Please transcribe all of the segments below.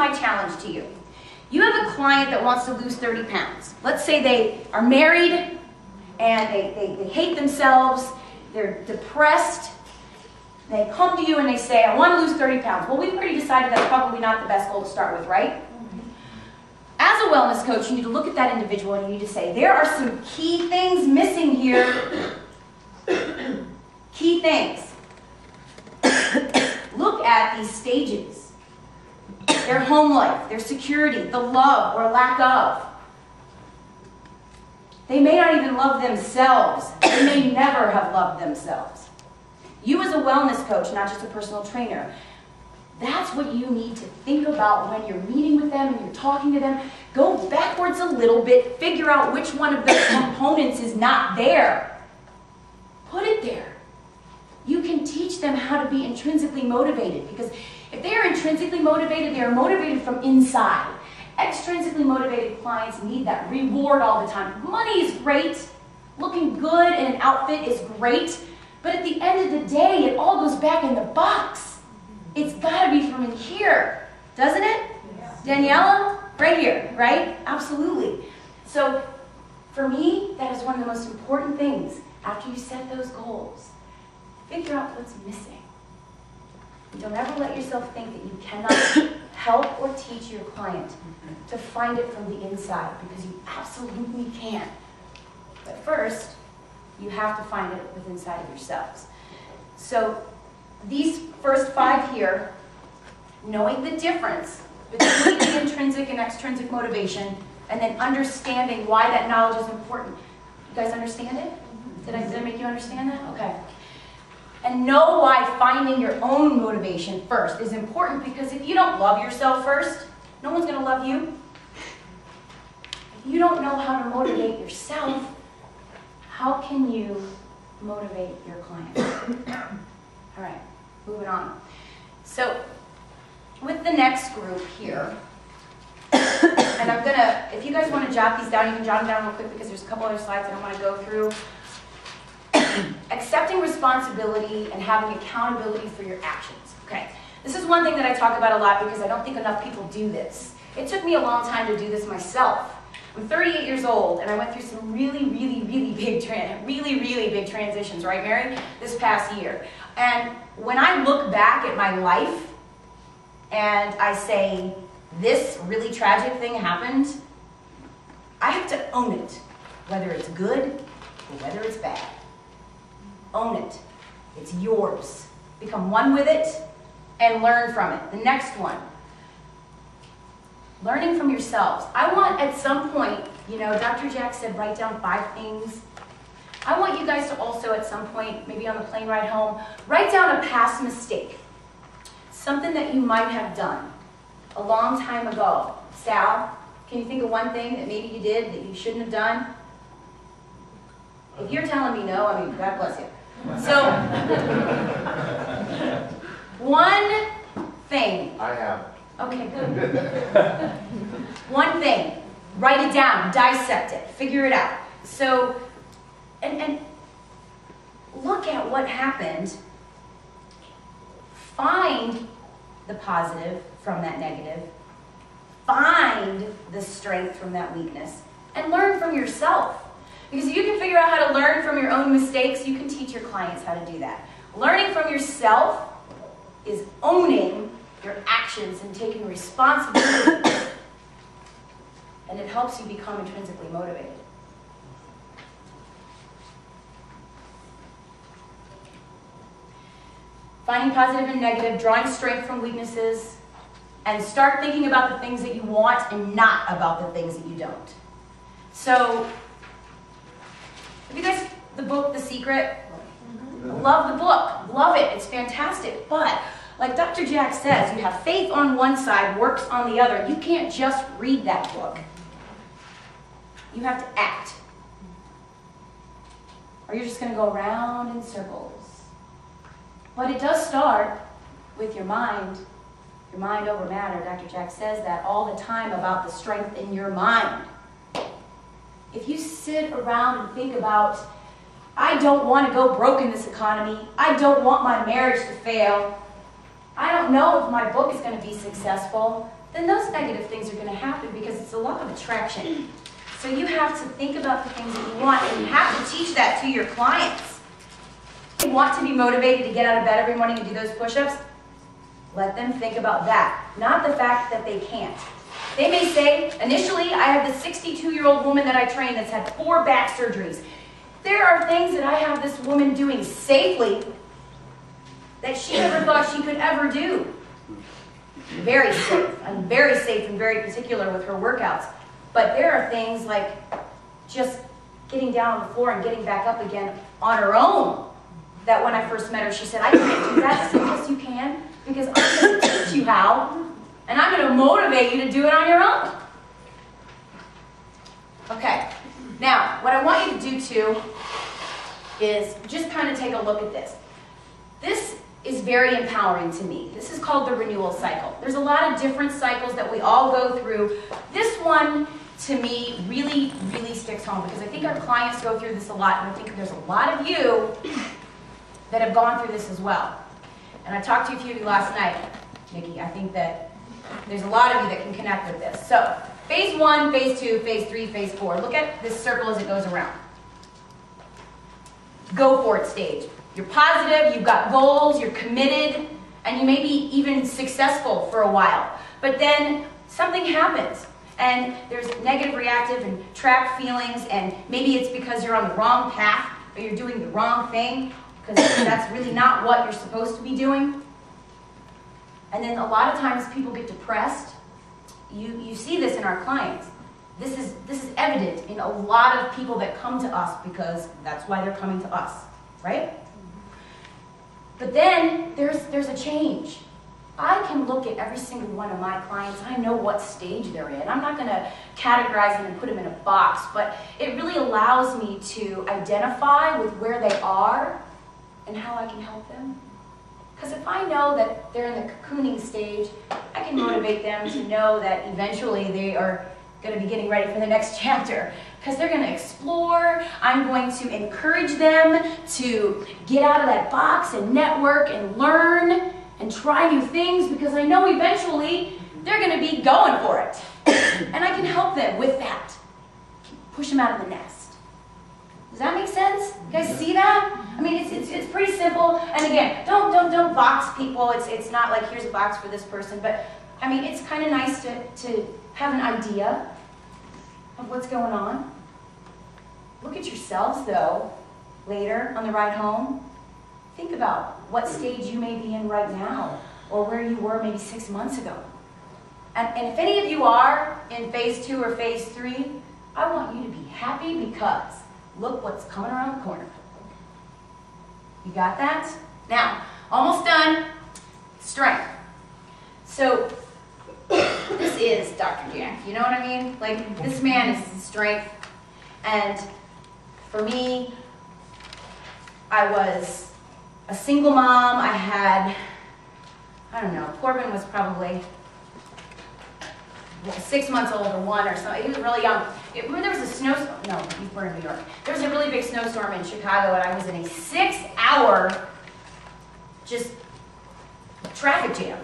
my challenge to you. You have a client that wants to lose 30 pounds. Let's say they are married and they hate themselves, they're depressed. They come to you and they say, I want to lose 30 pounds. Well, we've already decided that's probably not the best goal to start with, right? As a wellness coach, you need to look at that individual and you need to say, there are some key things missing here. Key things. Look at these stages. Their home life, their security, the love or lack of. They may not even love themselves. They may never have loved themselves. You as a wellness coach, not just a personal trainer, that's what you need to think about when you're meeting with them and you're talking to them. Go backwards a little bit, figure out which one of those components is not there. Put it there. You can teach them how to be intrinsically motivated, because if they are intrinsically motivated, they are motivated from inside. Extrinsically motivated clients need that reward all the time. Money is great. Looking good in an outfit is great. But at the end of the day, it all goes back in the box. It's got to be from in here, doesn't it? Yeah. Daniela? Right here, right? Absolutely. So for me, that is one of the most important things. After you set those goals, figure out what's missing. Don't ever let yourself think that you cannot help or teach your client to find it from the inside, because you absolutely can. But first, you have to find it within inside of yourselves. So these first 5 here, knowing the difference between the intrinsic and extrinsic motivation, and then understanding why that knowledge is important. You guys understand it? Did I make you understand that? Okay. And know why finding your own motivation first is important, because if you don't love yourself first, no one's going to love you. If you don't know how to motivate yourself, how can you motivate your client? All right, moving on. So with the next group here, and I'm going to, if you guys want to jot these down, you can jot them down real quick because there's a couple other slides that I want to go through. Accepting responsibility and having accountability for your actions. Okay, this is one thing that I talk about a lot because I don't think enough people do this. It took me a long time to do this myself. I'm 38 years old and I went through some really big transitions, right, Mary? This past year. And when I look back at my life and I say, this really tragic thing happened, I have to own it, whether it's good or whether it's bad. Own it. It's yours. Become one with it and learn from it. The next one. Learning from yourselves. I want at some point, you know, Dr. Jack said write down 5 things. I want you guys to also at some point, maybe on the plane ride home, write down a past mistake. Something that you might have done a long time ago. Sal, can you think of one thing that maybe you did that you shouldn't have done? If you're telling me no, I mean, God bless you. So, one thing. I have. Okay, good. One thing. Write it down, dissect it, figure it out. So, and look at what happened. Find the positive from that negative. Find the strength from that weakness. And learn from yourself. Because if you can figure out how to learn from your own mistakes, you can teach your clients how to do that. Learning from yourself is owning your actions and taking responsibility. And it helps you become intrinsically motivated. Finding positive and negative, drawing strength from weaknesses, and start thinking about the things that you want and not about the things that you don't. So, have you guys, the book, The Secret? Love the book. Love it. It's fantastic. But, like Dr. Jack says, you have faith on one side, works on the other. You can't just read that book. You have to act. Or you're just going to go around in circles. But it does start with your mind. Your mind over matter. Dr. Jack says that all the time about the strength in your mind. If you sit around and think about, I don't want to go broke in this economy. I don't want my marriage to fail. I don't know if my book is going to be successful. then those negative things are going to happen because it's a law of attraction. So you have to think about the things that you want, and you have to teach that to your clients. If you want to be motivated to get out of bed every morning and do those push-ups, let them think about that, not the fact that they can't. They may say, initially, I have this 62-year-old woman that I train that's had 4 back surgeries. There are things that I have this woman doing safely that she never thought she could ever do. Very safe. I'm very safe and very particular with her workouts. But there are things like just getting down on the floor and getting back up again on her own. That when I first met her, she said, I can't do that. I said, yes, you can, because I'm going to teach you how, and I'm going to motivate you to do it on your own. Okay, now, what I want you to do too is just kind of take a look at this. This is very empowering to me. This is called the renewal cycle. There's a lot of different cycles that we all go through. This one, to me, really, really sticks home because I think our clients go through this a lot, and I think there's a lot of you that have gone through this as well. And I talked to a few of you last night, Nikki. I think that there's a lot of you that can connect with this. So, phase 1, phase 2, phase 3, phase 4. Look at this circle as it goes around. Go for it stage. You're positive, you've got goals, you're committed, and you may be even successful for a while. But then something happens, and there's negative, reactive, and trapped feelings, and maybe it's because you're on the wrong path, or you're doing the wrong thing, because that's really not what you're supposed to be doing. And then a lot of times people get depressed. You see this in our clients. This is evident in a lot of people that come to us because that's why they're coming to us, right? But then there's a change. I can look at every single one of my clients. I know what stage they're in. I'm not going to categorize them and put them in a box, but it really allows me to identify with where they are and how I can help them. Because if I know that they're in the cocooning stage, I can motivate them to know that eventually they are going to be getting ready for the next chapter. Because they're going to explore. I'm going to encourage them to get out of that box and network and learn and try new things, because I know eventually they're going to be going for it. And I can help them with that. Push them out of the nest. Does that make sense? You guys see that? I mean, it's pretty simple. And again, don't box people. It's not like here's a box for this person. But I mean, it's kind of nice to have an idea of what's going on. Look at yourselves, though, later on the ride home. Think about what stage you may be in right now, or where you were maybe 6 months ago. And if any of you are in phase 2 or phase 3, I want you to be happy because look what's coming around the corner. You got that? Now, almost done. Strength. So, this is Dr. Jack. You know what I mean? Like, this man is strength. And for me, I was a single mom. I had, I don't know, Corbin was probably 6 months old or 1 or something. He was really young. There was a snowstorm. No, he's born in New York. There was a really big snowstorm in Chicago, and I was in a 6-hour just traffic jam.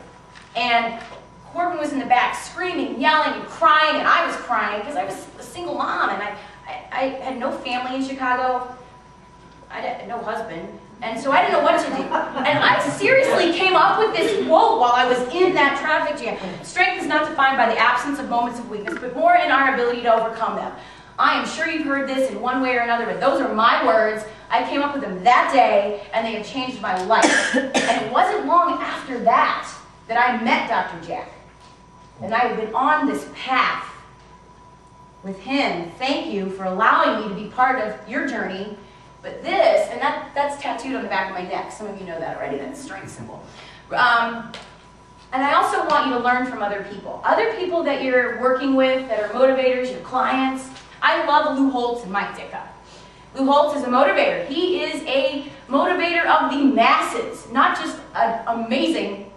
And Corbin was in the back screaming, yelling, and crying, and I was crying because I was a single mom, and I had no family in Chicago. I had no husband. And so I didn't know what to do. And I seriously came up with this quote while I was in that traffic jam. Strength is not defined by the absence of moments of weakness, but more in our ability to overcome them. I am sure you've heard this in one way or another, but those are my words. I came up with them that day, and they have changed my life. And it wasn't long after that I met Dr. Jack. And I have been on this path with him. Thank you for allowing me to be part of your journey. But this, and that's tattooed on the back of my neck. Some of you know that already. That's a strength symbol. And I also want you to learn from other people. Other people that you're working with, that are motivators, your clients. I love Lou Holtz and Mike Dicka. Lou Holtz is a motivator. He is a motivator of the masses, not just an amazing